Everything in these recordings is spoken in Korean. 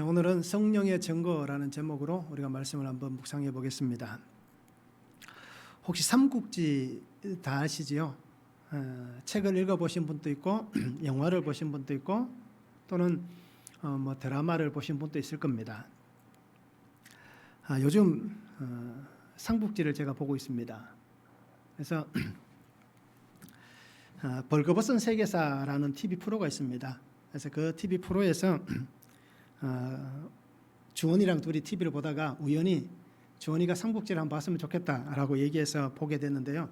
오늘은 성령의 증거라는 제목으로 우리가 말씀을 한번 묵상해 보겠습니다. 혹시 삼국지 다 아시지요? 책을 읽어보신 분도 있고 영화를 보신 분도 있고 또는 드라마를 보신 분도 있을 겁니다. 요즘 삼국지를 제가 보고 있습니다. 그래서 벌거벗은 세계사라는 TV 프로가 있습니다. 그래서 그 TV 프로에서 주원이랑 둘이 TV를 보다가 우연히 주원이가 삼국지를 한번 봤으면 좋겠다라고 얘기해서 보게 됐는데요.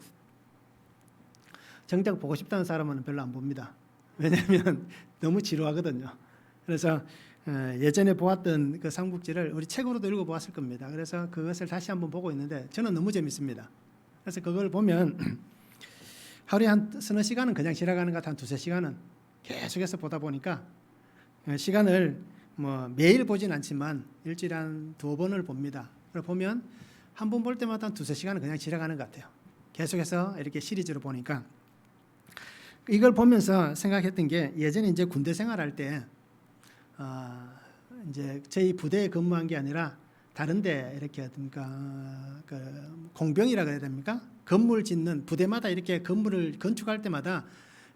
정작 보고 싶다는 사람은 별로 안 봅니다. 왜냐하면 너무 지루하거든요. 그래서 예전에 보았던 그 삼국지를 우리 책으로도 읽어보았을 겁니다. 그래서 그것을 다시 한번 보고 있는데 저는 너무 재밌습니다. 그래서 그걸 보면 하루에 한 서너 시간은 그냥 지나가는 것 같아. 한 두세 시간은 계속해서 보다 보니까 시간을 매일 보진 않지만 일주일에 한 2번을 봅니다. 그걸 보면 한 번 볼 때마다 한 두세 시간은 그냥 지나가는 것 같아요. 계속해서 이렇게 시리즈로 보니까 이걸 보면서 생각했던 게 예전에 이제 군대 생활할 때 이제 저희 부대에 근무한 게 아니라 다른데 이렇게 그 공병이라 그래야 됩니까? 건물 짓는 부대마다 이렇게 건물을 건축할 때마다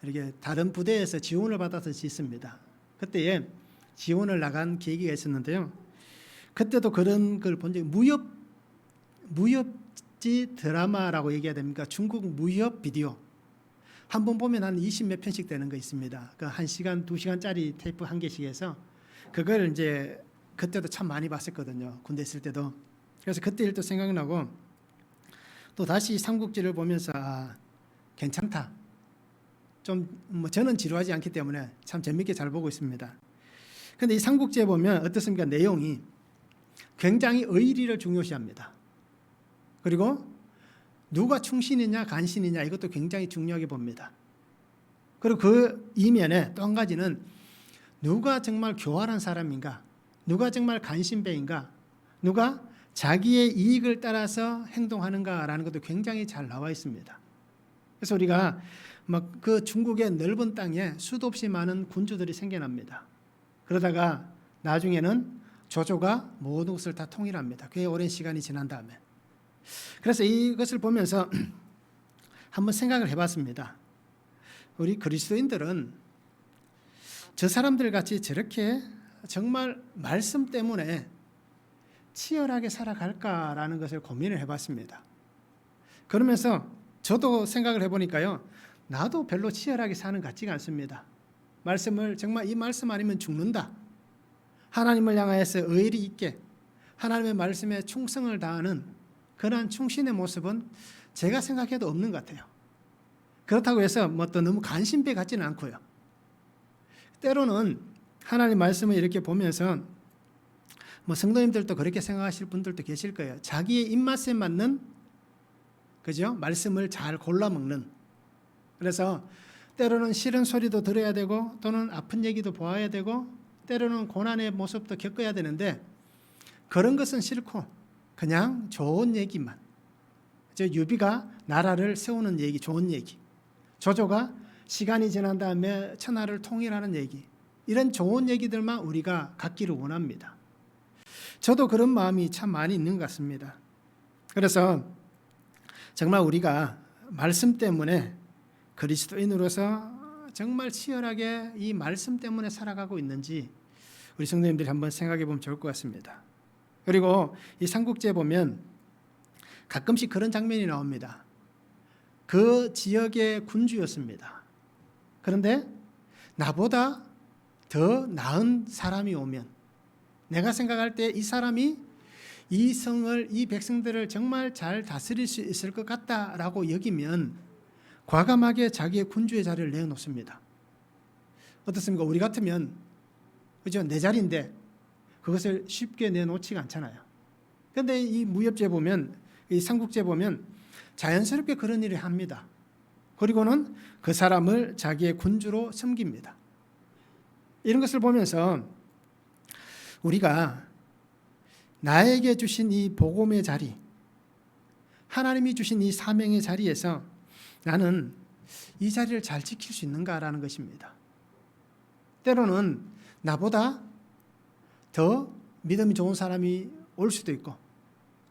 이렇게 다른 부대에서 지원을 받아서 짓습니다. 그때에 지원을 나간 계기가 있었는데요. 그때도 그런 걸 본 적이 무협지 드라마라고 얘기해야 됩니까? 중국 무협 비디오 한 번 보면 한 20몇 편씩 되는 거 있습니다. 그 1시간, 2시간짜리 테이프 한 개씩 해서 그걸 이제 그때도 참 많이 봤었거든요. 군대 있을 때도. 그래서 그때 일도 생각나고 또 다시 삼국지를 보면서 괜찮다. 좀 저는 지루하지 않기 때문에 참 재밌게 잘 보고 있습니다. 그런데 이 삼국지에 보면 어떻습니까? 내용이 굉장히 의리를 중요시합니다. 그리고 누가 충신이냐 간신이냐 이것도 굉장히 중요하게 봅니다. 그리고 그 이면에 또 한 가지는 누가 정말 교활한 사람인가, 누가 정말 간신배인가, 누가 자기의 이익을 따라서 행동하는가라는 것도 굉장히 잘 나와 있습니다. 그래서 우리가 그 중국의 넓은 땅에 수도 없이 많은 군주들이 생겨납니다. 그러다가 나중에는 조조가 모든 것을 다 통일합니다. 꽤 오랜 시간이 지난 다음에. 그래서 이것을 보면서 한번 생각을 해봤습니다. 우리 그리스도인들은 저 사람들 같이 저렇게 정말 말씀 때문에 치열하게 살아갈까라는 것을 고민을 해봤습니다. 그러면서 저도 생각을 해보니까요. 나도 별로 치열하게 사는 것 같지가 않습니다. 말씀을 정말 이 말씀 아니면 죽는다. 하나님을 향하여서 의리 있게 하나님의 말씀에 충성을 다하는 그러한 충신의 모습은 제가 생각해도 없는 것 같아요. 그렇다고 해서 또 너무 간신배 같지는 않고요. 때로는 하나님 말씀을 이렇게 보면서 성도님들도 그렇게 생각하실 분들도 계실 거예요. 자기의 입맛에 맞는 그죠? 말씀을 잘 골라 먹는. 그래서 때로는 싫은 소리도 들어야 되고 또는 아픈 얘기도 보아야 되고 때로는 고난의 모습도 겪어야 되는데 그런 것은 싫고 그냥 좋은 얘기만. 유비가 나라를 세우는 얘기, 좋은 얘기. 조조가 시간이 지난 다음에 천하를 통일하는 얘기. 이런 좋은 얘기들만 우리가 갖기를 원합니다. 저도 그런 마음이 참 많이 있는 것 같습니다. 그래서 정말 우리가 말씀 때문에 그리스도인으로서 정말 치열하게 이 말씀 때문에 살아가고 있는지 우리 성도님들이 한번 생각해 보면 좋을 것 같습니다. 그리고 이 삼국지에 보면 가끔씩 그런 장면이 나옵니다. 그 지역의 군주였습니다. 그런데 나보다 더 나은 사람이 오면 내가 생각할 때 이 사람이 이 성을, 이 백성들을 정말 잘 다스릴 수 있을 것 같다라고 여기면 과감하게 자기의 군주의 자리를 내놓습니다. 어떻습니까? 우리 같으면 그죠? 내 자리인데 그것을 쉽게 내놓지가 않잖아요. 그런데 이 무협지에 보면, 이 삼국지에 보면 자연스럽게 그런 일을 합니다. 그리고는 그 사람을 자기의 군주로 섬깁니다. 이런 것을 보면서 우리가 나에게 주신 이 복음의 자리, 하나님이 주신 이 사명의 자리에서 나는 이 자리를 잘 지킬 수 있는가라는 것입니다. 때로는 나보다 더 믿음이 좋은 사람이 올 수도 있고,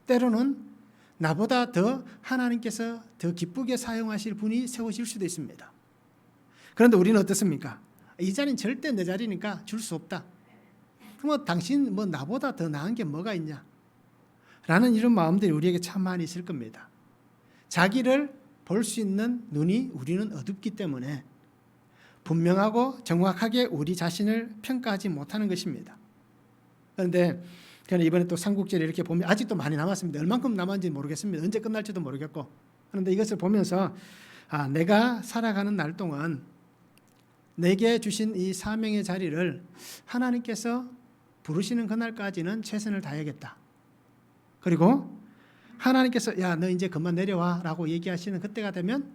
때로는 나보다 더 하나님께서 더 기쁘게 사용하실 분이 세우실 수도 있습니다. 그런데 우리는 어떻습니까? 이 자리는 절대 내 자리니까 줄 수 없다. 그럼 당신 나보다 더 나은 게 뭐가 있냐? 라는 이런 마음들이 우리에게 참 많이 있을 겁니다. 자기를 볼 수 있는 눈이 우리는 어둡기 때문에 분명하고 정확하게 우리 자신을 평가하지 못하는 것입니다. 그런데 저는 이번에 또 삼국지를 이렇게 보면 아직도 많이 남았습니다. 얼만큼 남았는지 모르겠습니다. 언제 끝날지도 모르겠고. 그런데 이것을 보면서 내가 살아가는 날 동안 내게 주신 이 사명의 자리를 하나님께서 부르시는 그날까지는 최선을 다해야겠다. 그리고 하나님께서 야, 너 이제 그만 내려와 라고 얘기하시는 그때가 되면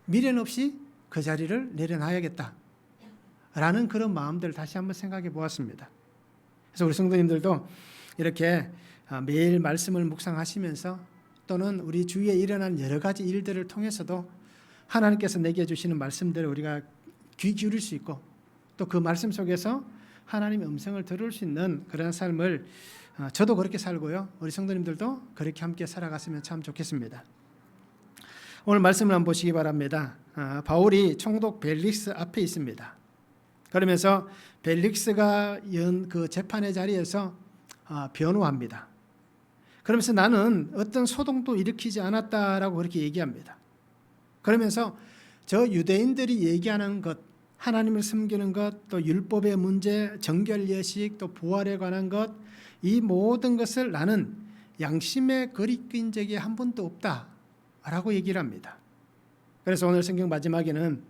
미련 없이 그 자리를 내려놔야겠다 라는 그런 마음들을 다시 한번 생각해 보았습니다. 그래서 우리 성도님들도 이렇게 매일 말씀을 묵상하시면서 또는 우리 주위에 일어난 여러 가지 일들을 통해서도 하나님께서 내게 주시는 말씀들을 우리가 귀 기울일 수 있고 또 그 말씀 속에서 하나님의 음성을 들을 수 있는 그런 삶을 저도 그렇게 살고요. 우리 성도님들도 그렇게 함께 살아갔으면 참 좋겠습니다. 오늘 말씀을 한번 보시기 바랍니다. 바울이 총독 벨릭스 앞에 있습니다. 그러면서 벨릭스가 연 그 재판의 자리에서 변호합니다. 그러면서 나는 어떤 소동도 일으키지 않았다라고 그렇게 얘기합니다. 그러면서 저 유대인들이 얘기하는 것, 하나님을 섬기는 것, 또 율법의 문제, 정결 예식, 또 부활에 관한 것, 이 모든 것을 나는 양심에 거리낀 적이 한 번도 없다라고 얘기를 합니다. 그래서 오늘 성경 마지막에는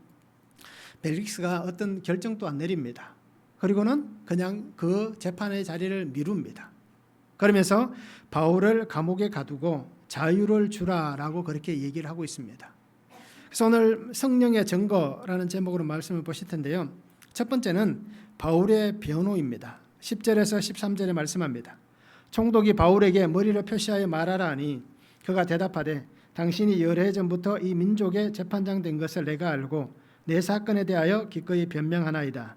벨릭스가 어떤 결정도 안 내립니다. 그리고는 그냥 그 재판의 자리를 미룹니다. 그러면서 바울을 감옥에 가두고 자유를 주라라고 그렇게 얘기를 하고 있습니다. 그래서 오늘 성령의 증거라는 제목으로 말씀을 보실 텐데요. 첫 번째는 바울의 변호입니다. 10절에서 13절에 말씀합니다. 총독이 바울에게 머리를 표시하여 말하라 하니 그가 대답하되 당신이 여러 해 전부터 이 민족의 재판장 된 것을 내가 알고 내 사건에 대하여 기꺼이 변명하나이다.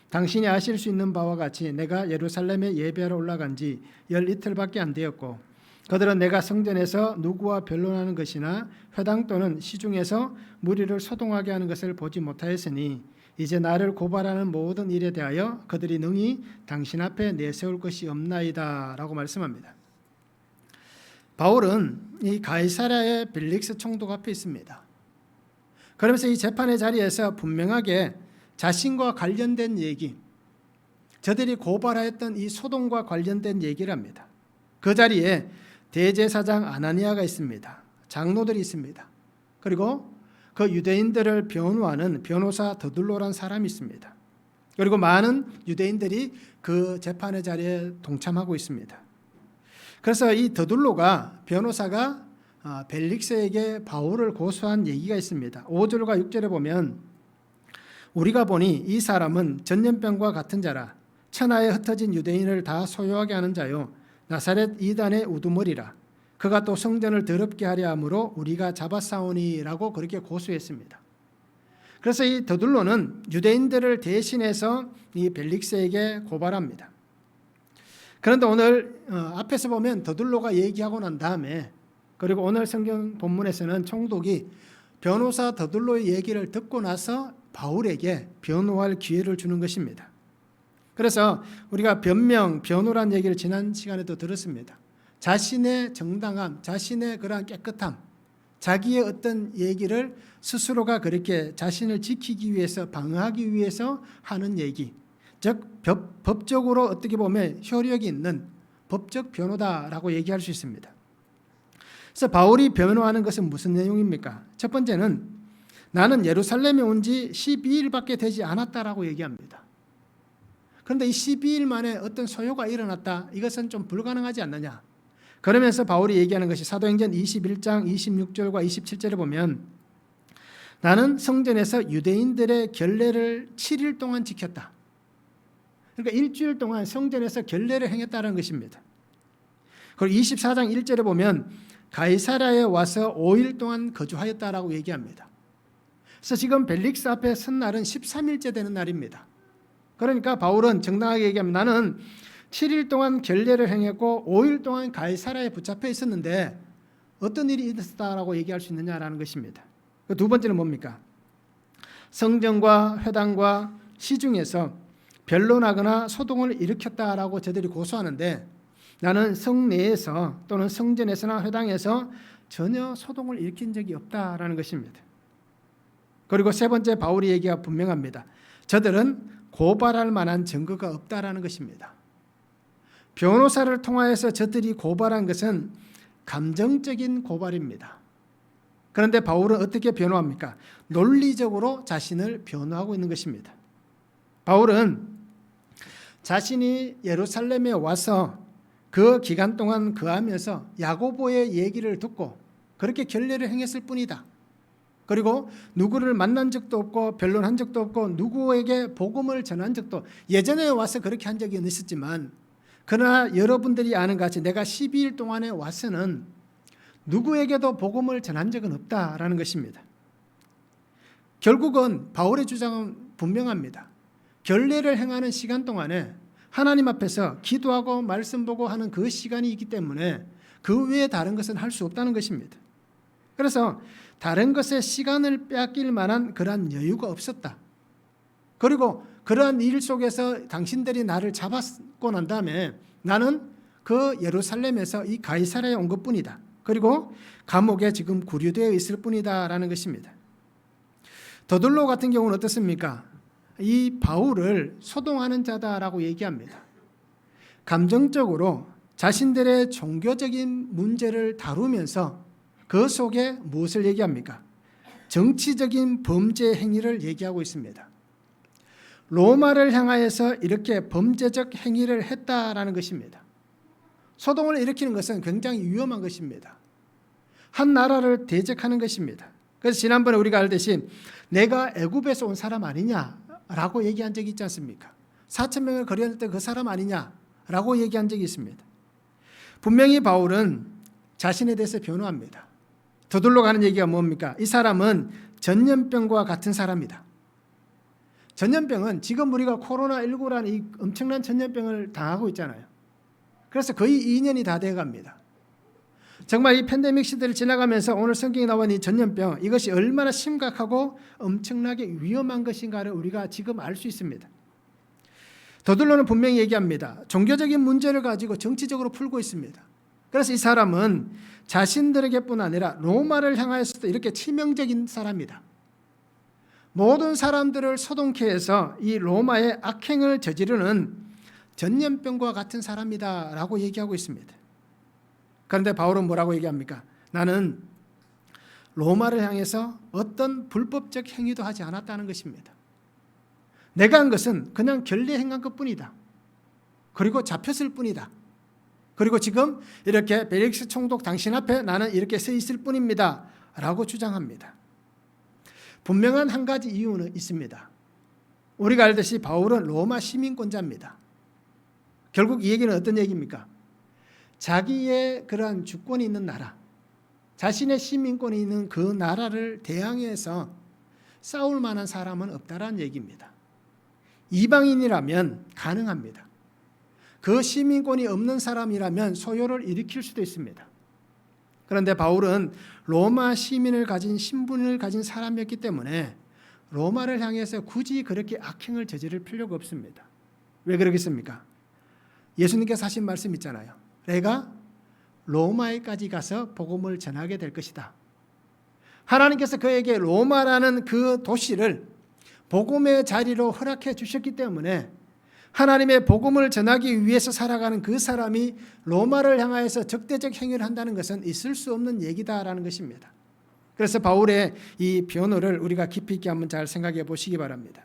당신이 아실 수 있는 바와 같이 내가 예루살렘에 예배하러 올라간 지 열이틀밖에 안 되었고 그들은 내가 성전에서 누구와 변론하는 것이나 회당 또는 시중에서 무리를 소동하게 하는 것을 보지 못하였으니 이제 나를 고발하는 모든 일에 대하여 그들이 능히 당신 앞에 내세울 것이 없나이다 라고 말씀합니다. 바울은 이 가이사랴의 벨릭스 총독 앞에 있습니다. 그러면서 이 재판의 자리에서 분명하게 자신과 관련된 얘기, 저들이 고발하였던 이 소동과 관련된 얘기를 합니다. 그 자리에 대제사장 아나니아가 있습니다. 장로들이 있습니다. 그리고 그 유대인들을 변호하는 변호사 더둘로란 사람이 있습니다. 그리고 많은 유대인들이 그 재판의 자리에 동참하고 있습니다. 그래서 이 더둘로가 변호사가 벨릭스에게 바울을 고소한 얘기가 있습니다. 5절과 6절에 보면 우리가 보니 이 사람은 전염병과 같은 자라 천하에 흩어진 유대인을 다 소유하게 하는 자요 나사렛 이단의 우두머리라 그가 또 성전을 더럽게 하려 함으로 우리가 잡아싸우니라고 그렇게 고소했습니다. 그래서 이 더둘로는 유대인들을 대신해서 이 벨릭스에게 고발합니다. 그런데 오늘 앞에서 보면 더둘로가 얘기하고 난 다음에 그리고 오늘 성경 본문에서는 총독이 변호사 더둘로의 얘기를 듣고 나서 바울에게 변호할 기회를 주는 것입니다. 그래서 우리가 변명, 변호란 얘기를 지난 시간에도 들었습니다. 자신의 정당함, 자신의 그러한 깨끗함, 자기의 어떤 얘기를 스스로가 그렇게 자신을 지키기 위해서 방어하기 위해서 하는 얘기, 즉 법적으로 어떻게 보면 효력이 있는 법적 변호다라고 얘기할 수 있습니다. 그래서 바울이 변호하는 것은 무슨 내용입니까? 첫 번째는 나는 예루살렘에 온 지 12일밖에 되지 않았다라고 얘기합니다. 그런데 이 12일 만에 어떤 소요가 일어났다. 이것은 좀 불가능하지 않느냐. 그러면서 바울이 얘기하는 것이 사도행전 21장 26절과 27절에 보면 나는 성전에서 유대인들의 결례를 7일 동안 지켰다. 그러니까 일주일 동안 성전에서 결례를 행했다는 것입니다. 그리고 24장 1절에 보면 가이사랴에 와서 5일 동안 거주하였다라고 얘기합니다. 그래서 지금 벨릭스 앞에 선 날은 13일째 되는 날입니다. 그러니까 바울은 정당하게 얘기하면 나는 7일 동안 결례를 행했고 5일 동안 가이사랴에 붙잡혀 있었는데 어떤 일이 있었다라고 얘기할 수 있느냐라는 것입니다. 두 번째는 뭡니까? 성전과 회당과 시중에서 변론하거나 소동을 일으켰다라고 저들이 고소하는데 나는 성내에서 또는 성전에서나 회당에서 전혀 소동을 일으킨 적이 없다라는 것입니다. 그리고 세 번째 바울의 얘기가 분명합니다. 저들은 고발할 만한 증거가 없다라는 것입니다. 변호사를 통하여서 저들이 고발한 것은 감정적인 고발입니다. 그런데 바울은 어떻게 변호합니까? 논리적으로 자신을 변호하고 있는 것입니다. 바울은 자신이 예루살렘에 와서 그 기간 동안 거하면서 야고보의 얘기를 듣고 그렇게 결례를 행했을 뿐이다. 그리고 누구를 만난 적도 없고 변론한 적도 없고 누구에게 복음을 전한 적도 예전에 와서 그렇게 한 적은 있었지만 그러나 여러분들이 아는 같이 내가 12일 동안에 와서는 누구에게도 복음을 전한 적은 없다라는 것입니다. 결국은 바울의 주장은 분명합니다. 결례를 행하는 시간 동안에 하나님 앞에서 기도하고 말씀 보고 하는 그 시간이 있기 때문에 그 외에 다른 것은 할 수 없다는 것입니다. 그래서 다른 것에 시간을 빼앗길 만한 그러한 여유가 없었다. 그리고 그러한 일 속에서 당신들이 나를 잡았고 난 다음에 나는 그 예루살렘에서 이 가이사랴에 온 것뿐이다. 그리고 감옥에 지금 구류되어 있을 뿐이다라는 것입니다. 더둘로 같은 경우는 어떻습니까? 이 바울을 소동하는 자다라고 얘기합니다. 감정적으로 자신들의 종교적인 문제를 다루면서 그 속에 무엇을 얘기합니까? 정치적인 범죄 행위를 얘기하고 있습니다. 로마를 향하여서 이렇게 범죄적 행위를 했다라는 것입니다. 소동을 일으키는 것은 굉장히 위험한 것입니다. 한 나라를 대적하는 것입니다. 그래서 지난번에 우리가 알듯이 내가 애굽에서 온 사람 아니냐라고 얘기한 적이 있지 않습니까? 4,000명을 거렸을 때 그 사람 아니냐라고 얘기한 적이 있습니다. 분명히 바울은 자신에 대해서 변호합니다. 저들로 가는 얘기가 뭡니까? 이 사람은 전염병과 같은 사람이다. 전염병은 지금 우리가 코로나19라는 이 엄청난 전염병을 당하고 있잖아요. 그래서 거의 2년이 다 돼갑니다. 정말 이 팬데믹 시대를 지나가면서 오늘 성경에 나온 이 전염병, 이것이 얼마나 심각하고 엄청나게 위험한 것인가를 우리가 지금 알 수 있습니다. 더들로는 분명히 얘기합니다. 종교적인 문제를 가지고 정치적으로 풀고 있습니다. 그래서 이 사람은 자신들에게뿐 아니라 로마를 향하여서도 이렇게 치명적인 사람이다. 모든 사람들을 소동케 해서 이 로마의 악행을 저지르는 전염병과 같은 사람이다 라고 얘기하고 있습니다. 그런데 바울은 뭐라고 얘기합니까? 나는 로마를 향해서 어떤 불법적 행위도 하지 않았다는 것입니다. 내가 한 것은 그냥 결례 행한 것뿐이다. 그리고 잡혔을 뿐이다. 그리고 지금 이렇게 벨릭스 총독 당신 앞에 나는 이렇게 서 있을 뿐입니다 라고 주장합니다. 분명한 한 가지 이유는 있습니다. 우리가 알듯이 바울은 로마 시민권자입니다. 결국 이 얘기는 어떤 얘기입니까? 자기의 그러한 주권이 있는 나라, 자신의 시민권이 있는 그 나라를 대항해서 싸울 만한 사람은 없다라는 얘기입니다. 이방인이라면 가능합니다. 그 시민권이 없는 사람이라면 소요를 일으킬 수도 있습니다. 그런데 바울은 로마 시민을 가진 신분을 가진 사람이었기 때문에 로마를 향해서 굳이 그렇게 악행을 저지를 필요가 없습니다. 왜 그러겠습니까? 예수님께서 하신 말씀 있잖아요. 내가 로마에까지 가서 복음을 전하게 될 것이다. 하나님께서 그에게 로마라는 그 도시를 복음의 자리로 허락해 주셨기 때문에 하나님의 복음을 전하기 위해서 살아가는 그 사람이 로마를 향하여서 적대적 행위를 한다는 것은 있을 수 없는 얘기다라는 것입니다. 그래서 바울의 이 변호를 우리가 깊이 있게 한번 잘 생각해 보시기 바랍니다.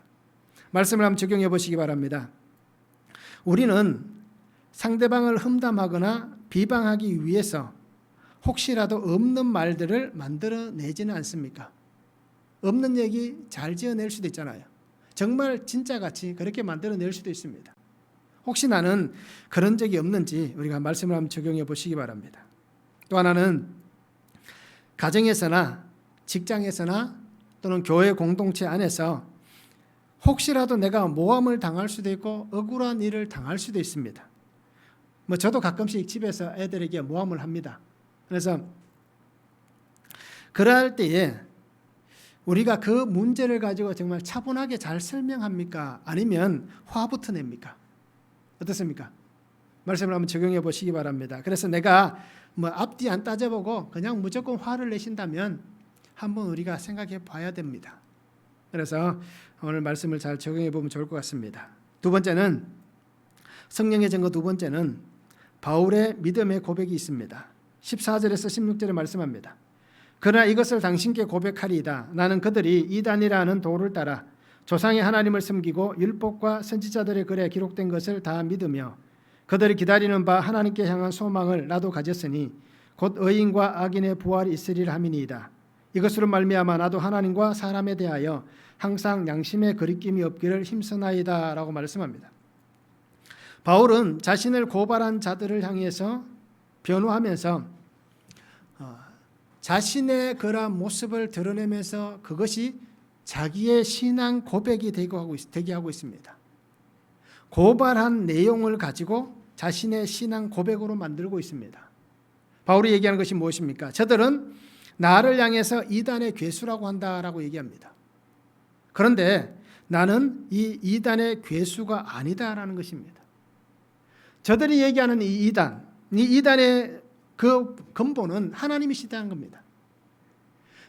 말씀을 한번 적용해 보시기 바랍니다. 우리는 상대방을 험담하거나 비방하기 위해서 혹시라도 없는 말들을 만들어내지는 않습니까? 없는 얘기 잘 지어낼 수도 있잖아요. 정말 진짜같이 그렇게 만들어낼 수도 있습니다. 혹시 나는 그런 적이 없는지 우리가 말씀을 한번 적용해 보시기 바랍니다. 또 하나는 가정에서나 직장에서나 또는 교회 공동체 안에서 혹시라도 내가 모함을 당할 수도 있고 억울한 일을 당할 수도 있습니다. 뭐 저도 가끔씩 집에서 애들에게 모함을 합니다. 그래서 그럴 때에 우리가 그 문제를 가지고 정말 차분하게 잘 설명합니까? 아니면 화부터 냅니까? 어떻습니까? 말씀을 한번 적용해 보시기 바랍니다. 그래서 내가 뭐 앞뒤 안 따져보고 그냥 무조건 화를 내신다면 한번 우리가 생각해 봐야 됩니다. 그래서 오늘 말씀을 잘 적용해 보면 좋을 것 같습니다. 두 번째는, 성령의 증거 두 번째는 바울의 믿음의 고백이 있습니다. 14절에서 16절에 말씀합니다. 그러나 이것을 당신께 고백하리이다. 나는 그들이 이단이라는 도를 따라 조상의 하나님을 섬기고 율법과 선지자들의 글에 기록된 것을 다 믿으며 그들이 기다리는 바 하나님께 향한 소망을 나도 가졌으니 곧 의인과 악인의 부활이 있으리라 함이니이다. 이것으로 말미암아 나도 하나님과 사람에 대하여 항상 양심의 거리낌이 없기를 힘쓰나이다 라고 말씀합니다. 바울은 자신을 고발한 자들을 향해서 변호하면서 자신의 그러한 모습을 드러내면서 그것이 자기의 신앙 고백이 되게 하고 있습니다. 고발한 내용을 가지고 자신의 신앙 고백으로 만들고 있습니다. 바울이 얘기하는 것이 무엇입니까? 저들은 나를 향해서 이단의 괴수라고 한다라고 얘기합니다. 그런데 나는 이 이단의 괴수가 아니다라는 것입니다. 저들이 얘기하는 이 이단의 그 근본은 하나님이시다는 겁니다.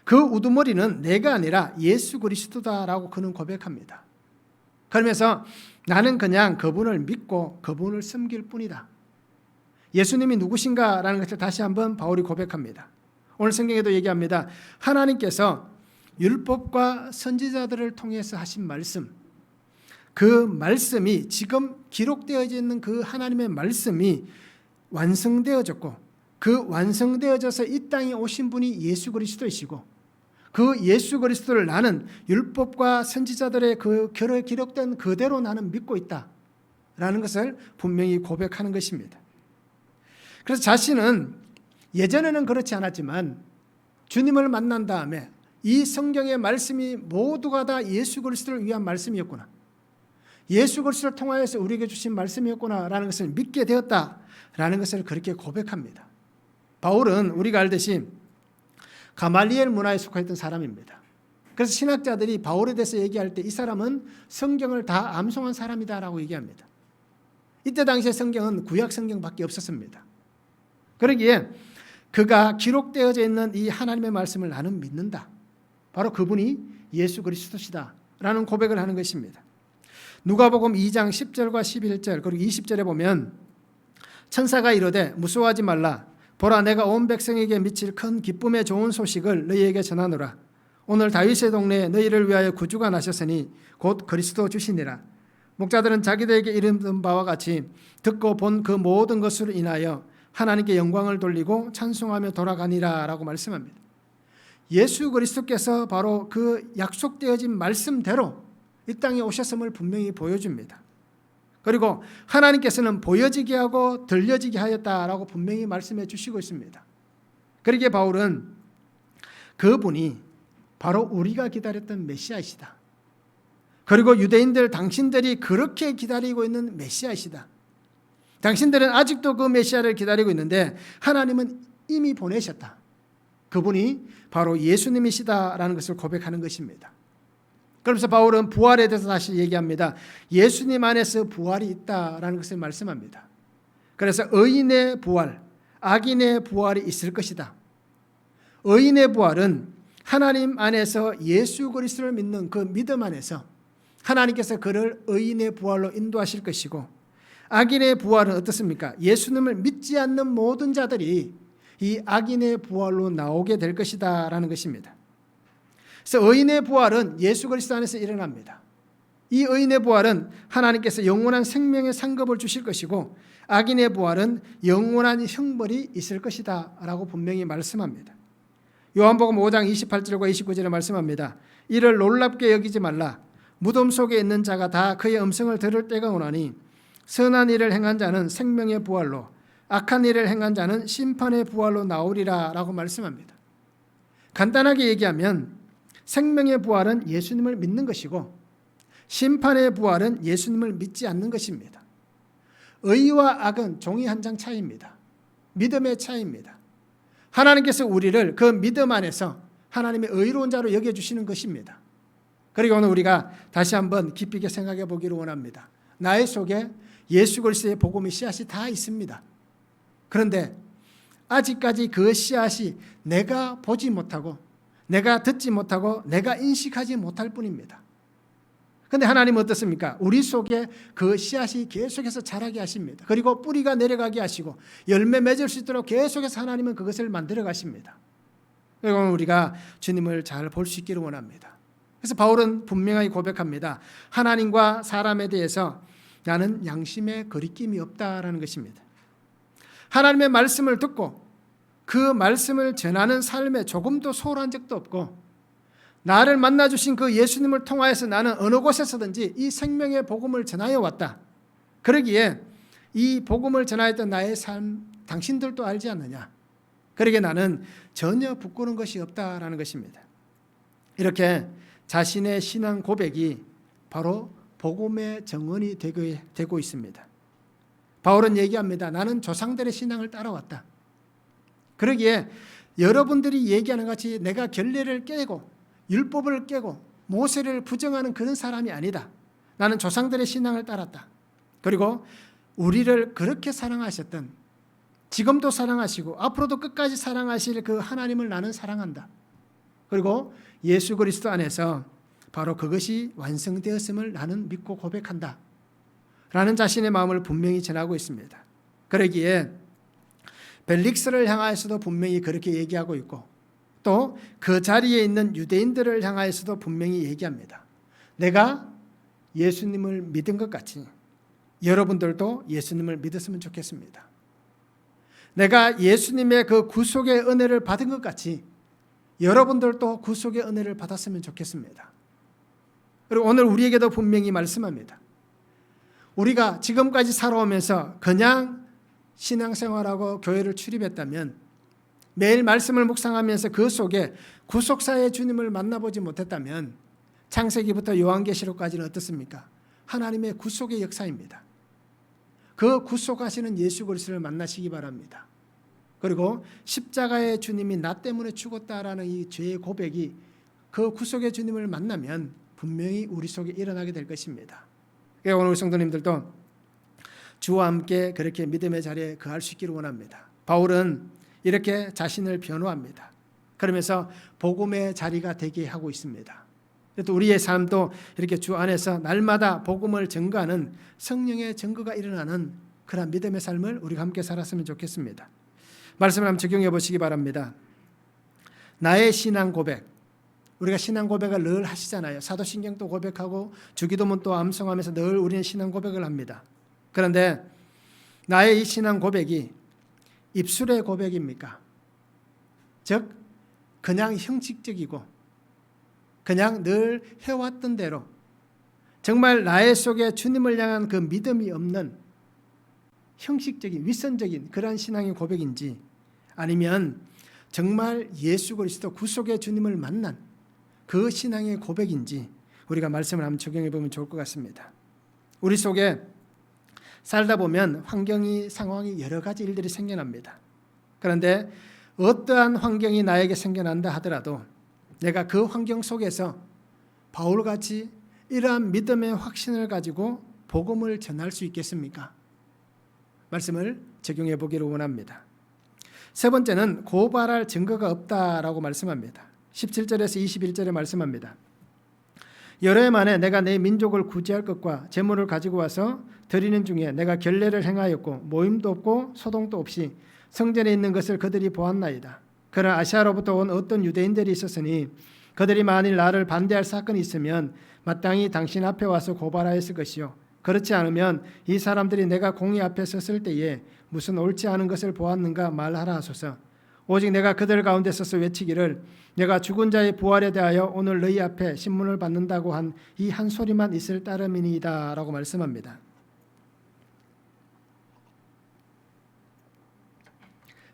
그 우두머리는 내가 아니라 예수 그리스도다라고 그는 고백합니다. 그러면서 나는 그냥 그분을 믿고 그분을 섬길 뿐이다. 예수님이 누구신가라는 것을 다시 한번 바울이 고백합니다. 오늘 성경에도 얘기합니다. 하나님께서 율법과 선지자들을 통해서 하신 말씀, 그 말씀이 지금 기록되어져 있는 그 하나님의 말씀이 완성되어졌고 그 완성되어져서 이 땅에 오신 분이 예수 그리스도이시고 그 예수 그리스도를 나는 율법과 선지자들의 그 글에 기록된 그대로 나는 믿고 있다라는 것을 분명히 고백하는 것입니다. 그래서 자신은 예전에는 그렇지 않았지만 주님을 만난 다음에 이 성경의 말씀이 모두가 다 예수 그리스도를 위한 말씀이었구나, 예수 그리스도를 통하여서 우리에게 주신 말씀이었구나라는 것을 믿게 되었다라는 것을 그렇게 고백합니다. 바울은 우리가 알듯이 가말리엘 문화에 속했던 사람입니다. 그래서 신학자들이 바울에 대해서 얘기할 때 이 사람은 성경을 다 암송한 사람이다라고 얘기합니다. 이때 당시에 성경은 구약 성경밖에 없었습니다. 그러기에 그가 기록되어져 있는 이 하나님의 말씀을 나는 믿는다, 바로 그분이 예수 그리스도시다라는 고백을 하는 것입니다. 누가복음 2장 10절과 11절 그리고 20절에 보면 천사가 이르되 무서워하지 말라. 보라, 내가 온 백성에게 미칠 큰 기쁨의 좋은 소식을 너희에게 전하노라. 오늘 다윗의 동네에 너희를 위하여 구주가 나셨으니 곧 그리스도 주시니라. 목자들은 자기들에게 이르는 바와 같이 듣고 본 그 모든 것으로 인하여 하나님께 영광을 돌리고 찬송하며 돌아가니라 라고 말씀합니다. 예수 그리스도께서 바로 그 약속되어진 말씀대로 이 땅에 오셨음을 분명히 보여줍니다. 그리고 하나님께서는 보여지게 하고 들려지게 하였다라고 분명히 말씀해 주시고 있습니다. 그러기에 바울은 그분이 바로 우리가 기다렸던 메시아이시다. 그리고 유대인들 당신들이 그렇게 기다리고 있는 메시아이시다. 당신들은 아직도 그 메시아를 기다리고 있는데 하나님은 이미 보내셨다. 그분이 바로 예수님이시다라는 것을 고백하는 것입니다. 그러면서 바울은 부활에 대해서 다시 얘기합니다. 예수님 안에서 부활이 있다라는 것을 말씀합니다. 그래서 의인의 부활, 악인의 부활이 있을 것이다. 의인의 부활은 하나님 안에서 예수 그리스도를 믿는 그 믿음 안에서 하나님께서 그를 의인의 부활로 인도하실 것이고, 악인의 부활은 어떻습니까? 예수님을 믿지 않는 모든 자들이 이 악인의 부활로 나오게 될 것이다 라는 것입니다. 그래서 의인의 부활은 예수 그리스도 안에서 일어납니다. 이 의인의 부활은 하나님께서 영원한 생명의 상급을 주실 것이고, 악인의 부활은 영원한 형벌이 있을 것이다 라고 분명히 말씀합니다. 요한복음 5장 28절과 29절에 말씀합니다. 이를 놀랍게 여기지 말라. 무덤 속에 있는 자가 다 그의 음성을 들을 때가 오나니 선한 일을 행한 자는 생명의 부활로, 악한 일을 행한 자는 심판의 부활로 나오리라 라고 말씀합니다. 간단하게 얘기하면 생명의 부활은 예수님을 믿는 것이고 심판의 부활은 예수님을 믿지 않는 것입니다. 의와 악은 종이 한 장 차이입니다. 믿음의 차이입니다. 하나님께서 우리를 그 믿음 안에서 하나님의 의로운 자로 여겨주시는 것입니다. 그리고 오늘 우리가 다시 한번 깊이 있게 생각해 보기를 원합니다. 나의 속에 예수 그리스도의 복음의 씨앗이 다 있습니다. 그런데 아직까지 그 씨앗이 내가 보지 못하고 내가 듣지 못하고 내가 인식하지 못할 뿐입니다. 그런데 하나님은 어떻습니까? 우리 속에 그 씨앗이 계속해서 자라게 하십니다. 그리고 뿌리가 내려가게 하시고 열매 맺을 수 있도록 계속해서 하나님은 그것을 만들어 가십니다. 그리고 우리가 주님을 잘 볼 수 있기를 원합니다. 그래서 바울은 분명하게 고백합니다. 하나님과 사람에 대해서 나는 양심에 거리낌이 없다라는 것입니다. 하나님의 말씀을 듣고 그 말씀을 전하는 삶에 조금도 소홀한 적도 없고 나를 만나주신 그 예수님을 통하여서 나는 어느 곳에서든지 이 생명의 복음을 전하여 왔다. 그러기에 이 복음을 전하였던 나의 삶 당신들도 알지 않느냐. 그러기에 나는 전혀 부끄러운 것이 없다라는 것입니다. 이렇게 자신의 신앙 고백이 바로 복음의 정언이 되고 있습니다. 바울은 얘기합니다. 나는 조상들의 신앙을 따라왔다. 그러기에 여러분들이 얘기하는 같이 내가 결례를 깨고 율법을 깨고 모세를 부정하는 그런 사람이 아니다. 나는 조상들의 신앙을 따랐다. 그리고 우리를 그렇게 사랑하셨던, 지금도 사랑하시고 앞으로도 끝까지 사랑하실 그 하나님을 나는 사랑한다. 그리고 예수 그리스도 안에서 바로 그것이 완성되었음을 나는 믿고 고백한다. 라는 자신의 마음을 분명히 전하고 있습니다. 그러기에 벨릭스를 향하여서도 분명히 그렇게 얘기하고 있고 또 그 자리에 있는 유대인들을 향하여서도 분명히 얘기합니다. 내가 예수님을 믿은 것 같이 여러분들도 예수님을 믿었으면 좋겠습니다. 내가 예수님의 그 구속의 은혜를 받은 것 같이 여러분들도 구속의 은혜를 받았으면 좋겠습니다. 그리고 오늘 우리에게도 분명히 말씀합니다. 우리가 지금까지 살아오면서 그냥 신앙생활하고 교회를 출입했다면 매일 말씀을 묵상하면서 그 속에 구속사의 주님을 만나보지 못했다면 창세기부터 요한계시록까지는 어떻습니까? 하나님의 구속의 역사입니다. 그 구속하시는 예수 그리스도를 만나시기 바랍니다. 그리고 십자가의 주님이 나 때문에 죽었다라는 이 죄의 고백이 그 구속의 주님을 만나면 분명히 우리 속에 일어나게 될 것입니다. 그래서 오늘 성도님들도 주와 함께 그렇게 믿음의 자리에 거할 수 있기를 원합니다. 바울은 이렇게 자신을 변호합니다. 그러면서 복음의 자리가 되게 하고 있습니다. 또 우리의 삶도 이렇게 주 안에서 날마다 복음을 증거하는 성령의 증거가 일어나는 그런 믿음의 삶을 우리가 함께 살았으면 좋겠습니다. 말씀을 한번 적용해 보시기 바랍니다. 나의 신앙 고백, 우리가 신앙 고백을 늘 하시잖아요. 사도신경도 고백하고 주기도문 또 암송하면서 늘 우리는 신앙 고백을 합니다. 그런데 나의 이 신앙 고백이 입술의 고백입니까? 즉 그냥 형식적이고 그냥 늘 해왔던 대로 정말 나의 속에 주님을 향한 그 믿음이 없는 형식적인 위선적인 그러한 신앙의 고백인지 아니면 정말 예수 그리스도 구속의 주님을 만난 그 신앙의 고백인지 우리가 말씀을 한번 적용해 보면 좋을 것 같습니다. 우리 속에 살다 보면 환경이 상황이 여러 가지 일들이 생겨납니다. 그런데 어떠한 환경이 나에게 생겨난다 하더라도 내가 그 환경 속에서 바울같이 이러한 믿음의 확신을 가지고 복음을 전할 수 있겠습니까? 말씀을 적용해 보기를 원합니다. 세 번째는 고발할 증거가 없다라고 말씀합니다. 17절에서 21절에 말씀합니다. 여러 해 만에 내가 내 민족을 구제할 것과 재물을 가지고 와서 드리는 중에 내가 결례를 행하였고 모임도 없고 소동도 없이 성전에 있는 것을 그들이 보았나이다. 그러나 아시아로부터 온 어떤 유대인들이 있었으니 그들이 만일 나를 반대할 사건이 있으면 마땅히 당신 앞에 와서 고발하였을 것이요 그렇지 않으면 이 사람들이 내가 공의 앞에 섰을 때에 무슨 옳지 않은 것을 보았는가 말하라 하소서. 오직 내가 그들 가운데 서서 외치기를 내가 죽은 자의 부활에 대하여 오늘 너희 앞에 신문을 받는다고 한 이 한 소리만 있을 따름이니이다 라고 말씀합니다.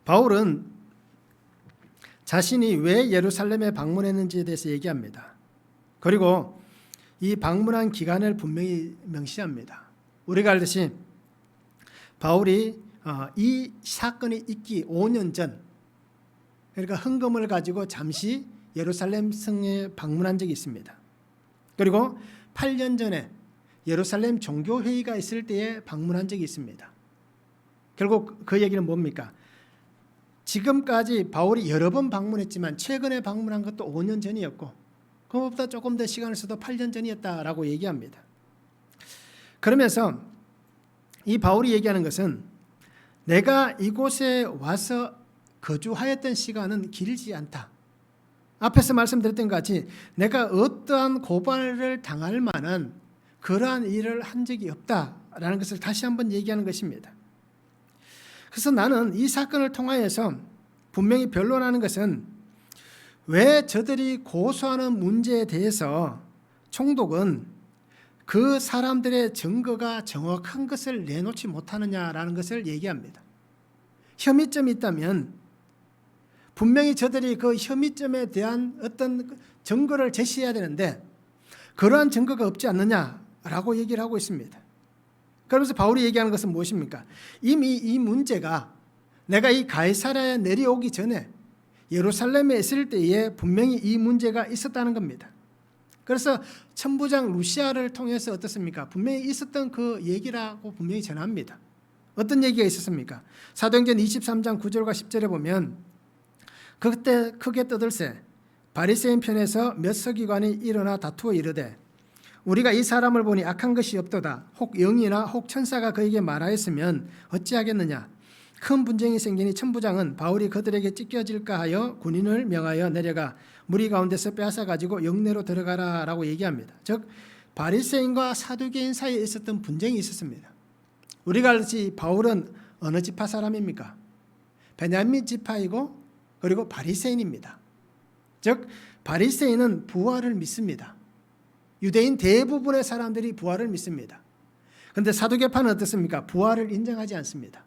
바울은 자신이 왜 예루살렘에 방문했는지에 대해서 얘기합니다. 그리고 이 방문한 기간을 분명히 명시합니다. 우리가 알듯이 바울이 이 사건이 있기 5년 전, 그러니까 헌금을 가지고 잠시 예루살렘 성에 방문한 적이 있습니다. 그리고 8년 전에 예루살렘 종교회의가 있을 때에 방문한 적이 있습니다. 결국 그 얘기는 뭡니까? 지금까지 바울이 여러 번 방문했지만 최근에 방문한 것도 5년 전이었고 그것보다 조금 더 시간을 써도 8년 전이었다라고 얘기합니다. 그러면서 이 바울이 얘기하는 것은 내가 이곳에 와서 거주하였던 시간은 길지 않다. 앞에서 말씀드렸던 것 같이 내가 어떠한 고발을 당할 만한 그러한 일을 한 적이 없다라는 것을 다시 한번 얘기하는 것입니다. 그래서 나는 이 사건을 통하여서 분명히 변론하는 것은 왜 저들이 고소하는 문제에 대해서 총독은 그 사람들의 증거가 정확한 것을 내놓지 못하느냐라는 것을 얘기합니다. 혐의점이 있다면 분명히 저들이 그 혐의점에 대한 어떤 증거를 제시해야 되는데 그러한 증거가 없지 않느냐라고 얘기를 하고 있습니다. 그러면서 바울이 얘기하는 것은 무엇입니까? 이미 이 문제가 내가 이 가이사랴에 내려오기 전에 예루살렘에 있을 때에 분명히 이 문제가 있었다는 겁니다. 그래서 천부장 루시아를 통해서 어떻습니까? 분명히 있었던 그 얘기라고 분명히 전합니다. 어떤 얘기가 있었습니까? 사도행전 23장 9절과 10절에 보면 그때 크게 떠들세 바리새인 편에서 몇 서기관이 일어나 다투어 이르되 우리가 이 사람을 보니 악한 것이 없도다. 혹 영이나 혹 천사가 그에게 말하였으면 어찌하겠느냐. 큰 분쟁이 생기니 천부장은 바울이 그들에게 찢겨질까 하여 군인을 명하여 내려가 무리 가운데서 빼앗아 가지고 영내로 들어가라 라고 얘기합니다. 즉 바리새인과 사두개인 사이에 있었던 분쟁이 있었습니다. 우리가 알듯이 바울은 어느 지파 사람입니까? 베냐민 지파이고 그리고 바리새인입니다. 즉 바리새인은 부활을 믿습니다. 유대인 대부분의 사람들이 부활을 믿습니다. 그런데 사두개파는 어떻습니까? 부활을 인정하지 않습니다.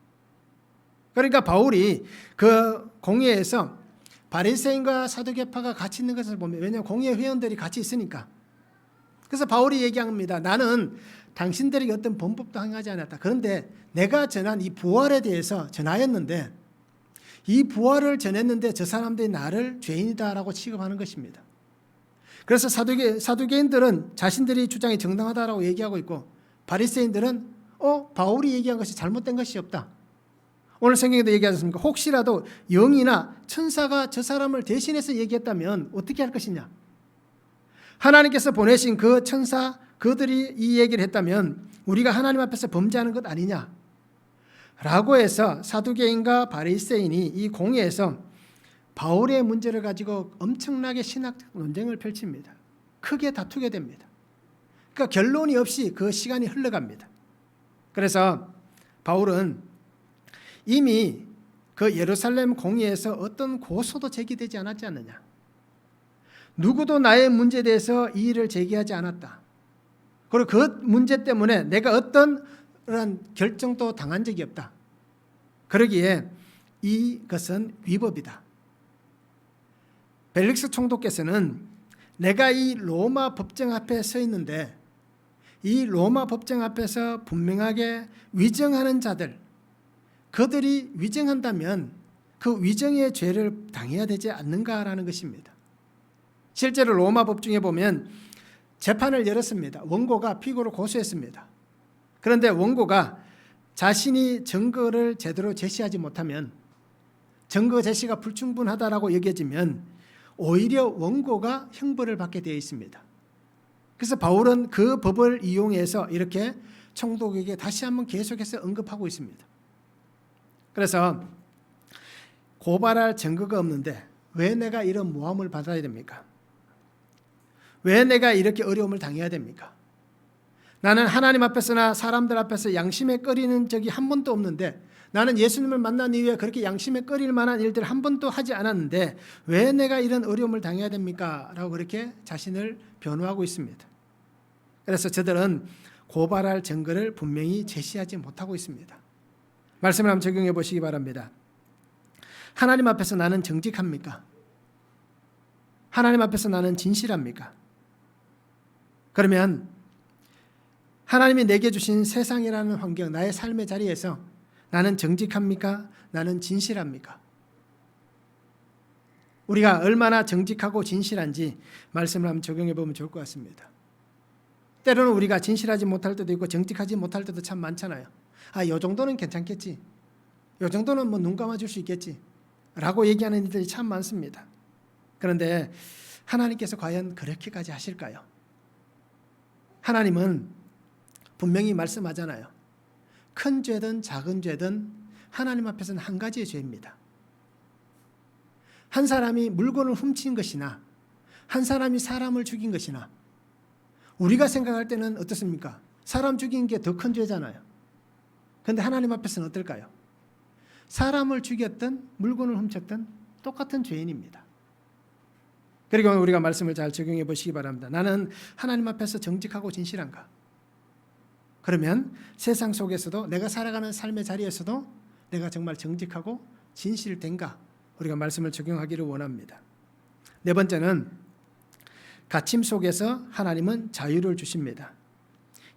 그러니까 바울이 그 공회에서 바리새인과 사두개파가 같이 있는 것을 보면 왜냐하면 공회 회원들이 같이 있으니까. 그래서 바울이 얘기합니다. 나는 당신들에게 어떤 범법도 행하지 않았다. 그런데 내가 전한 이 부활에 대해서 전하였는데 이 부활을 전했는데 저 사람들이 나를 죄인이다라고 취급하는 것입니다. 그래서 사두개인들은 자신들이 주장이 정당하다라고 얘기하고 있고 바리새인들은 바울이 얘기한 것이 잘못된 것이 없다. 오늘 성경에도 얘기하지 않습니까? 혹시라도 영이나 천사가 저 사람을 대신해서 얘기했다면 어떻게 할 것이냐? 하나님께서 보내신 그 천사 그들이 이 얘기를 했다면 우리가 하나님 앞에서 범죄하는 것 아니냐? 라고 해서 사두개인과 바리새인이 이 공회에서 바울의 문제를 가지고 엄청나게 신학 논쟁을 펼칩니다. 크게 다투게 됩니다. 그러니까 결론이 없이 그 시간이 흘러갑니다. 그래서 바울은 이미 그 예루살렘 공회에서 어떤 고소도 제기되지 않았지 않느냐. 누구도 나의 문제에 대해서 이의를 제기하지 않았다. 그리고 그 문제 때문에 내가 어떤 그런 결정도 당한 적이 없다. 그러기에 이것은 위법이다. 벨릭스 총독께서는 내가 이 로마 법정 앞에 서 있는데 이 로마 법정 앞에서 분명하게 위정하는 자들 그들이 위정한다면 그 위정의 죄를 당해야 되지 않는가라는 것입니다. 실제로 로마 법정에 보면 재판을 열었습니다. 원고가 피고를 고소했습니다. 그런데 원고가 자신이 증거를 제대로 제시하지 못하면 증거 제시가 불충분하다라고 여겨지면 오히려 원고가 형벌을 받게 되어 있습니다. 그래서 바울은 그 법을 이용해서 이렇게 총독에게 다시 한번 계속해서 언급하고 있습니다. 그래서 고발할 증거가 없는데 왜 내가 이런 모함을 받아야 됩니까? 왜 내가 이렇게 어려움을 당해야 됩니까? 나는 하나님 앞에서나 사람들 앞에서 양심에 꺼리는 적이 한 번도 없는데 나는 예수님을 만난 이후에 그렇게 양심에 꺼릴 만한 일들을 한 번도 하지 않았는데 왜 내가 이런 어려움을 당해야 됩니까? 라고 그렇게 자신을 변호하고 있습니다. 그래서 저들은 고발할 증거를 분명히 제시하지 못하고 있습니다. 말씀을 한번 적용해 보시기 바랍니다. 하나님 앞에서 나는 정직합니까? 하나님 앞에서 나는 진실합니까? 그러면 하나님이 내게 주신 세상이라는 환경, 나의 삶의 자리에서 나는 정직합니까? 나는 진실합니까? 우리가 얼마나 정직하고 진실한지 말씀을 한번 적용해 보면 좋을 것 같습니다. 때로는 우리가 진실하지 못할 때도 있고 정직하지 못할 때도 참 많잖아요. 이 정도는 괜찮겠지. 이 정도는 눈 감아줄 수 있겠지. 라고 얘기하는 이들이 참 많습니다. 그런데 하나님께서 과연 그렇게까지 하실까요? 하나님은 분명히 말씀하잖아요. 큰 죄든 작은 죄든 하나님 앞에서는 한 가지의 죄입니다. 한 사람이 물건을 훔친 것이나 한 사람이 사람을 죽인 것이나 우리가 생각할 때는 어떻습니까? 사람 죽인 게 더 큰 죄잖아요. 그런데 하나님 앞에서는 어떨까요? 사람을 죽였든 물건을 훔쳤든 똑같은 죄인입니다. 그리고 우리가 말씀을 잘 적용해 보시기 바랍니다. 나는 하나님 앞에서 정직하고 진실한가? 그러면 세상 속에서도 내가 살아가는 삶의 자리에서도 내가 정말 정직하고 진실된가? 우리가 말씀을 적용하기를 원합니다. 네 번째는 갇힘 속에서 하나님은 자유를 주십니다.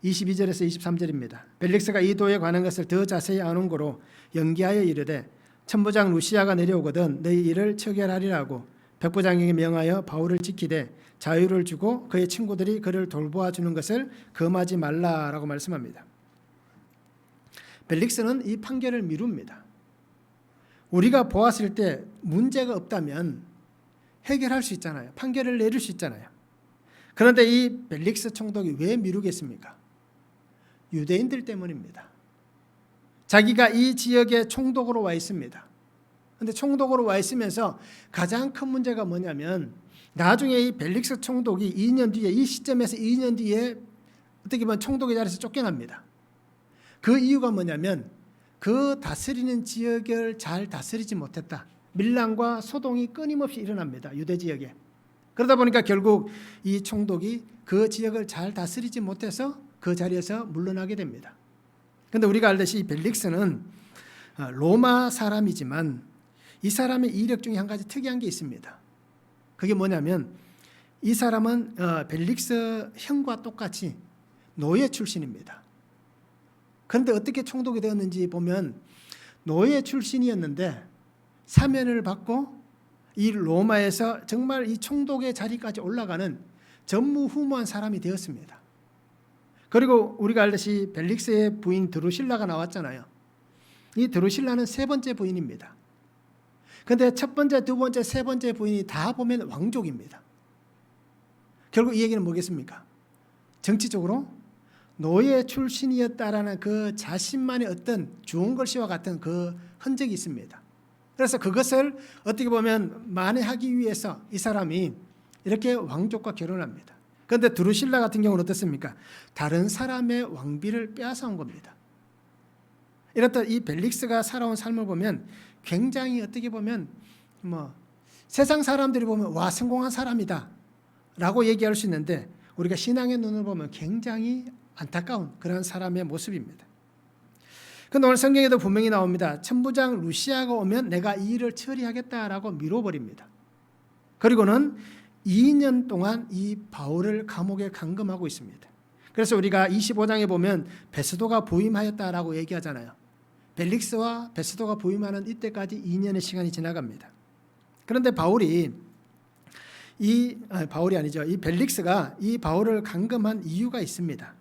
22절에서 23절입니다. 벨릭스가 이 도에 관한 것을 더 자세히 아는 고로 연기하여 이르되 천부장 루시아가 내려오거든 너희 일을 처결하리라고 백부장에게 명하여 바울을 지키되 자유를 주고 그의 친구들이 그를 돌보아 주는 것을 금하지 말라라고 말씀합니다. 벨릭스는 이 판결을 미룹니다. 우리가 보았을 때 문제가 없다면 해결할 수 있잖아요. 판결을 내릴 수 있잖아요. 그런데 이 벨릭스 총독이 왜 미루겠습니까? 유대인들 때문입니다. 자기가 이 지역에 총독으로 와 있습니다. 그런데 총독으로 와 있으면서 가장 큰 문제가 뭐냐면 나중에 이 벨릭스 총독이 2년 뒤에 이 시점에서 2년 뒤에 어떻게 보면 총독의 자리에서 쫓겨납니다. 그 이유가 뭐냐면 그 다스리는 지역을 잘 다스리지 못했다. 밀란과 소동이 끊임없이 일어납니다. 유대 지역에. 그러다 보니까 결국 이 총독이 그 지역을 잘 다스리지 못해서 그 자리에서 물러나게 됩니다. 그런데 우리가 알듯이 벨릭스는 로마 사람이지만 이 사람의 이력 중에 한 가지 특이한 게 있습니다. 그게 뭐냐면 이 사람은 벨릭스 형과 똑같이 노예 출신입니다. 그런데 어떻게 총독이 되었는지 보면 노예 출신이었는데 사면을 받고 이 로마에서 정말 이 총독의 자리까지 올라가는 전무후무한 사람이 되었습니다. 그리고 우리가 알듯이 벨릭스의 부인 드루실라가 나왔잖아요. 이 드루실라는 세 번째 부인입니다. 그런데 첫 번째, 두 번째, 세 번째 부인이 다 보면 왕족입니다. 결국 이 얘기는 뭐겠습니까? 정치적으로 노예 출신이었다라는 그 자신만의 어떤 주홍글씨와 같은 그 흔적이 있습니다. 그래서 그것을 어떻게 보면 만회하기 위해서 이 사람이 이렇게 왕족과 결혼합니다. 그런데 드루실라 같은 경우는 어떻습니까? 다른 사람의 왕비를 빼앗아온 겁니다. 이렇듯 이 벨릭스가 살아온 삶을 보면 굉장히 어떻게 보면 세상 사람들이 보면 와 성공한 사람이다 라고 얘기할 수 있는데 우리가 신앙의 눈을 보면 굉장히 안타까운 그런 사람의 모습입니다. 그런데 오늘 성경에도 분명히 나옵니다. 천부장 루시아가 오면 내가 이 일을 처리하겠다라고 미뤄버립니다. 그리고는 2년 동안 이 바울을 감옥에 감금하고 있습니다. 그래서 우리가 25장에 보면 베스도가 부임하였다라고 얘기하잖아요. 벨릭스와 베스도가 부임하는 이때까지 2년의 시간이 지나갑니다. 그런데 이 벨릭스가 이 바울을 감금한 이유가 있습니다.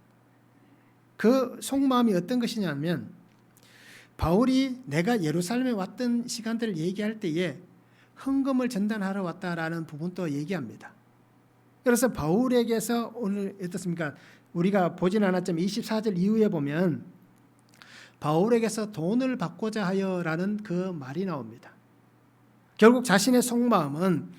그 속마음이 어떤 것이냐면 바울이 내가 예루살렘에 왔던 시간들을 얘기할 때에 헌금을 전달하러 왔다라는 부분도 얘기합니다. 그래서 바울에게서 오늘 어떻습니까? 우리가 보진 않았지만 24절 이후에 보면 바울에게서 돈을 받고자 하여라는 그 말이 나옵니다. 결국 자신의 속마음은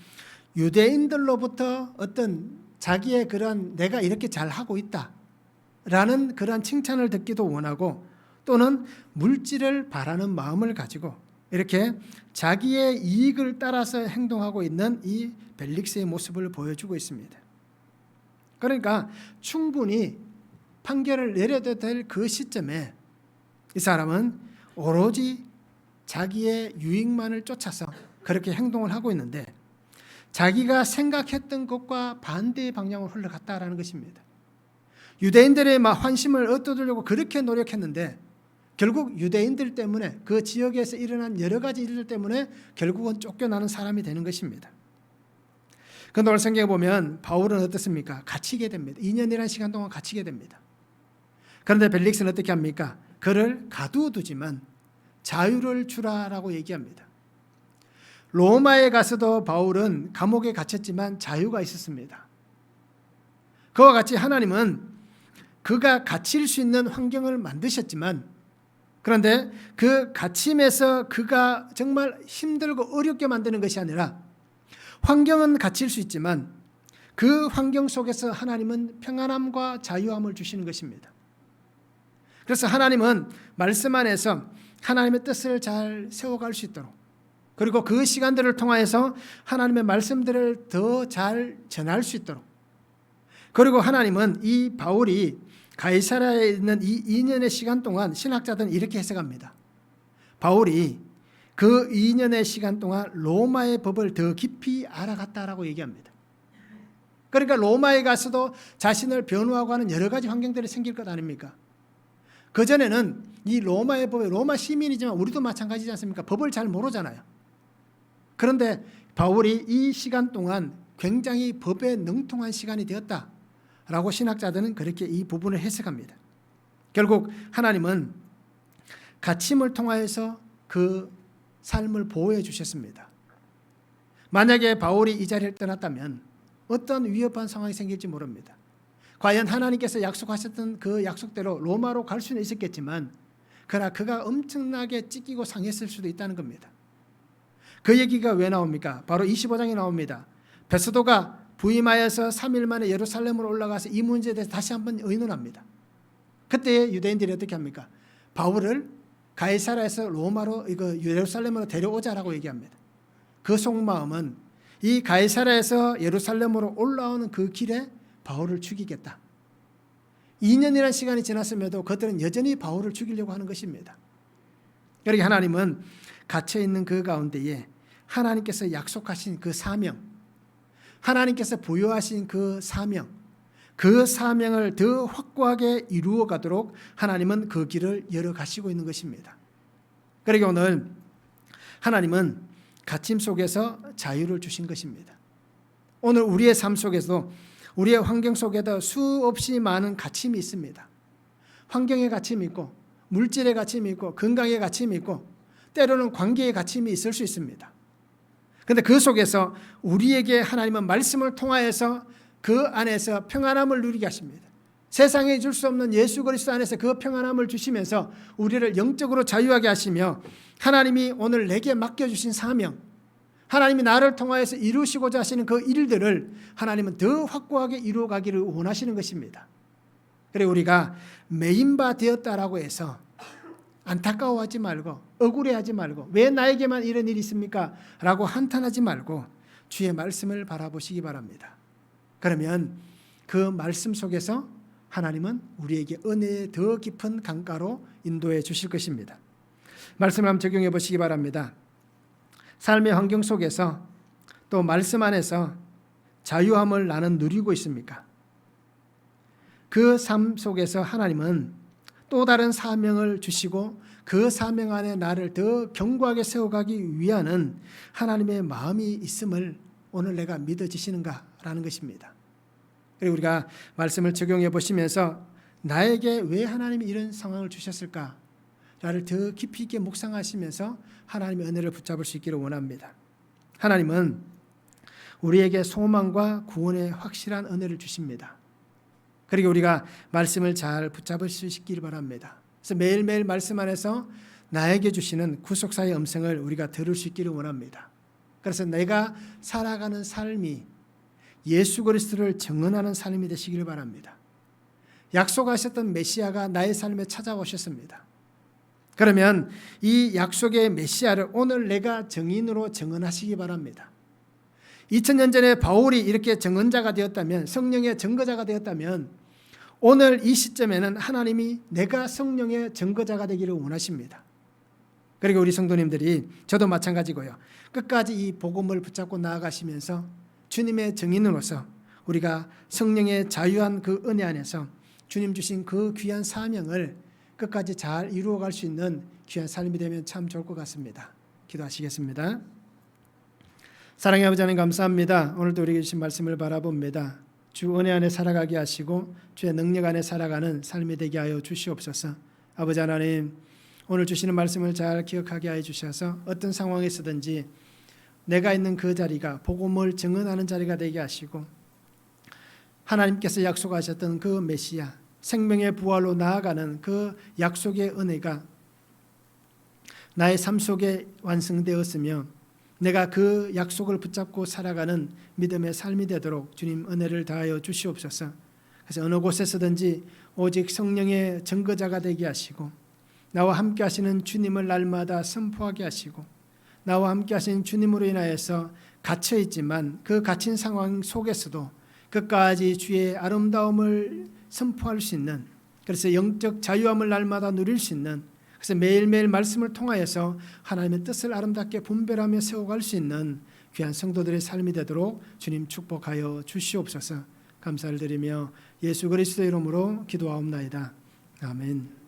유대인들로부터 어떤 자기의 그런 내가 이렇게 잘하고 있다라는 그런 칭찬을 듣기도 원하고 또는 물질을 바라는 마음을 가지고 이렇게 자기의 이익을 따라서 행동하고 있는 이 벨릭스의 모습을 보여주고 있습니다. 그러니까 충분히 판결을 내려도 될 그 시점에 이 사람은 오로지 자기의 유익만을 쫓아서 그렇게 행동을 하고 있는데 자기가 생각했던 것과 반대의 방향으로 흘러갔다라는 것입니다. 유대인들의 환심을 얻어두려고 그렇게 노력했는데 결국 유대인들 때문에 그 지역에서 일어난 여러 가지 일들 때문에 결국은 쫓겨나는 사람이 되는 것입니다. 그런데 오늘 성경에 보면 바울은 어떻습니까? 갇히게 됩니다. 2년이라는 시간 동안 갇히게 됩니다. 그런데 벨릭스는 어떻게 합니까? 그를 가두어두지만 자유를 주라라고 얘기합니다. 로마에 가서도 바울은 감옥에 갇혔지만 자유가 있었습니다. 그와 같이 하나님은 그가 갇힐 수 있는 환경을 만드셨지만, 그런데 그 갇힘에서 그가 정말 힘들고 어렵게 만드는 것이 아니라, 환경은 갇힐 수 있지만 그 환경 속에서 하나님은 평안함과 자유함을 주시는 것입니다. 그래서 하나님은 말씀 안에서 하나님의 뜻을 잘 세워갈 수 있도록, 그리고 그 시간들을 통하여서 하나님의 말씀들을 더 잘 전할 수 있도록, 그리고 하나님은 이 바울이 가이사랴에 있는 이 2년의 시간 동안 신학자들은 이렇게 해석합니다. 바울이 그 2년의 시간 동안 로마의 법을 더 깊이 알아갔다라고 얘기합니다. 그러니까 로마에 가서도 자신을 변호하고 하는 여러 가지 환경들이 생길 것 아닙니까? 그전에는 이 로마의 법에, 로마 시민이지만 우리도 마찬가지지 않습니까? 법을 잘 모르잖아요. 그런데 바울이 이 시간 동안 굉장히 법에 능통한 시간이 되었다라고 신학자들은 그렇게 이 부분을 해석합니다. 결국 하나님은 갇힘을 통하여서 그 삶을 보호해 주셨습니다. 만약에 바울이 이 자리를 떠났다면 어떤 위협한 상황이 생길지 모릅니다. 과연 하나님께서 약속하셨던 그 약속대로 로마로 갈 수는 있었겠지만, 그러나 그가 엄청나게 찢기고 상했을 수도 있다는 겁니다. 그 얘기가 왜 나옵니까? 바로 25장에 나옵니다. 베스도가 부임하여서 3일 만에 예루살렘으로 올라가서 이 문제에 대해서 다시 한번 의논합니다. 그때 유대인들이 어떻게 합니까? 바울을 가이사랴에서 로마로, 예루살렘으로 데려오자라고 얘기합니다. 그 속마음은 이 가이사랴에서 예루살렘으로 올라오는 그 길에 바울을 죽이겠다. 2년이라는 시간이 지났음에도 그들은 여전히 바울을 죽이려고 하는 것입니다. 그러니까 하나님은 갇혀있는 그 가운데에 하나님께서 약속하신 그 사명, 하나님께서 부여하신 그 사명, 그 사명을 더 확고하게 이루어 가도록 하나님은 그 길을 열어가시고 있는 것입니다. 그러니까 오늘 하나님은 갇힘 속에서 자유를 주신 것입니다. 오늘 우리의 삶 속에서도, 우리의 환경 속에도 수없이 많은 갇힘이 있습니다. 환경의 갇힘이 있고, 물질의 갇힘이 있고, 건강의 갇힘이 있고, 때로는 관계의 갇힘이 있을 수 있습니다. 그런데 그 속에서 우리에게 하나님은 말씀을 통하여서 그 안에서 평안함을 누리게 하십니다. 세상에 줄 수 없는 예수 그리스도 안에서 그 평안함을 주시면서 우리를 영적으로 자유하게 하시며, 하나님이 오늘 내게 맡겨주신 사명, 하나님이 나를 통하여서 이루시고자 하시는 그 일들을 하나님은 더 확고하게 이루어가기를 원하시는 것입니다. 그리고 우리가 메인바 되었다라고 해서 안타까워하지 말고, 억울해하지 말고, 왜 나에게만 이런 일이 있습니까? 라고 한탄하지 말고 주의 말씀을 바라보시기 바랍니다. 그러면 그 말씀 속에서 하나님은 우리에게 은혜의 더 깊은 강가로 인도해 주실 것입니다. 말씀을 한번 적용해 보시기 바랍니다. 삶의 환경 속에서 또 말씀 안에서 자유함을 나는 누리고 있습니까? 그 삶 속에서 하나님은 또 다른 사명을 주시고 그 사명 안에 나를 더 견고하게 세워가기 위한 하나님의 마음이 있음을 오늘 내가 믿어지시는가라는 것입니다. 그리고 우리가 말씀을 적용해 보시면서 나에게 왜 하나님이 이런 상황을 주셨을까? 나를 더 깊이 있게 묵상하시면서 하나님의 은혜를 붙잡을 수 있기를 원합니다. 하나님은 우리에게 소망과 구원의 확실한 은혜를 주십니다. 그리고 우리가 말씀을 잘 붙잡을 수 있기를 바랍니다. 그래서 매일매일 말씀 안에서 나에게 주시는 구속사의 음성을 우리가 들을 수 있기를 원합니다. 그래서 내가 살아가는 삶이 예수 그리스도를 증언하는 삶이 되시기를 바랍니다. 약속하셨던 메시아가 나의 삶에 찾아오셨습니다. 그러면 이 약속의 메시아를 오늘 내가 증인으로 증언하시기 바랍니다. 2000년 전에 바울이 이렇게 증언자가 되었다면, 성령의 증거자가 되었다면, 오늘 이 시점에는 하나님이 내가 성령의 증거자가 되기를 원하십니다. 그리고 우리 성도님들이, 저도 마찬가지고요, 끝까지 이 복음을 붙잡고 나아가시면서 주님의 증인으로서 우리가 성령의 자유한 그 은혜 안에서 주님 주신 그 귀한 사명을 끝까지 잘 이루어갈 수 있는 귀한 삶이 되면 참 좋을 것 같습니다. 기도하시겠습니다. 사랑의 아버지 하나님 감사합니다. 오늘도 우리에게 주신 말씀을 바라봅니다. 주 은혜 안에 살아가게 하시고 주의 능력 안에 살아가는 삶이 되게 하여 주시옵소서. 아버지 하나님, 오늘 주시는 말씀을 잘 기억하게 하여 주셔서 어떤 상황에서든지 내가 있는 그 자리가 복음을 증언하는 자리가 되게 하시고 하나님께서 약속하셨던 그 메시아, 생명의 부활로 나아가는 그 약속의 은혜가 나의 삶 속에 완성되었으며 내가 그 약속을 붙잡고 살아가는 믿음의 삶이 되도록 주님 은혜를 다하여 주시옵소서. 그래서 어느 곳에서든지 오직 성령의 증거자가 되게 하시고 나와 함께 하시는 주님을 날마다 선포하게 하시고 나와 함께 하시는 주님으로 인하여서 갇혀있지만 그 갇힌 상황 속에서도 끝까지 주의 아름다움을 선포할 수 있는, 그래서 영적 자유함을 날마다 누릴 수 있는, 그래서 매일매일 말씀을 통하여서 하나님의 뜻을 아름답게 분별하며 세워갈 수 있는 귀한 성도들의 삶이 되도록 주님 축복하여 주시옵소서. 감사를 드리며 예수 그리스도의 이름으로 기도하옵나이다. 아멘.